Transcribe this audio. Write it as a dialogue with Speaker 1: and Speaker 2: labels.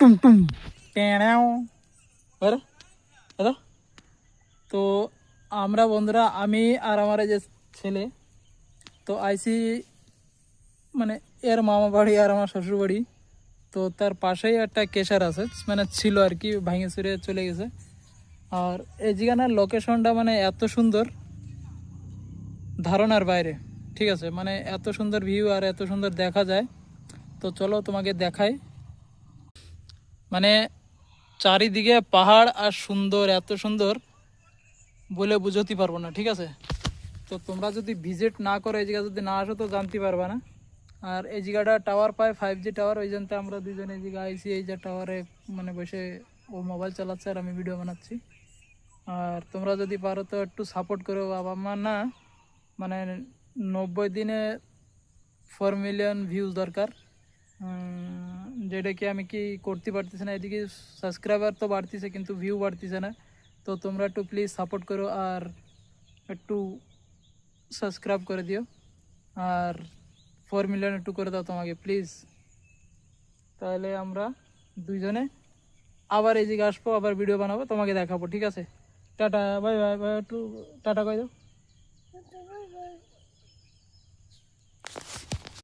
Speaker 1: টুম টুম টেঁড়াও বলো দাদা। তো আমরা বন্ধুরা, আমি আর আমার এই যে ছেলে, তো আইসি মানে এর মামা বাড়ি আর আমার শ্বশুর বাড়ি। তো তার পাশেই একটা কেশার আছে, মানে ছিল আর কি, ভাঙে চুরে চলে গেছে। আর এই জায়গার লোকেশনটা মানে এত সুন্দর, ধারণার বাইরে। ঠিক আছে, মানে এত সুন্দর ভিউ আর এত সুন্দর দেখা যায়। তো চলো তোমাকে দেখাই। মানে চারিদিকে পাহাড় আর সুন্দর, এত সুন্দর বলে বুঝতে পারবো না। ঠিক আছে, তো তোমরা যদি ভিজিট না করো, এই জায়গা যদি না আসো তো জানতে পারবা না। আর এই জায়গাটা টাওয়ার পায়, 5G টাওয়ার। ওই জন্য আমরা দুজনে এই জায়গা আইসি, এই যে টাওয়ারে মানে বসে ও মোবাইল চালাচ্ছে আর আমি ভিডিও বানাচ্ছি। আর তোমরা যদি পারো তো একটু সাপোর্ট করো। বাবা মা না, মানে 90 দিনে 4 মিলিয়ন ভিউজ দরকার, যেটা কি আমি কি করতে পারতেছি না। এদিকে সাবস্ক্রাইবার তো বাড়তিছে কিন্তু ভিউ বাড়তিছে না। তো তোমরা একটু প্লিজ সাপোর্ট করো আর একটু সাবস্ক্রাইব করে দিও। আর 4 মিলিয়ন একটু করে দাও তোমাকে প্লিজ। তাহলে আমরা দুইজনে আবার এই জায়গায় আসবো, আবার ভিডিও বানাবো, তোমাকে দেখাবো। ঠিক আছে, টাটা বাই বাই বাই। একটু টাটা কই দাও।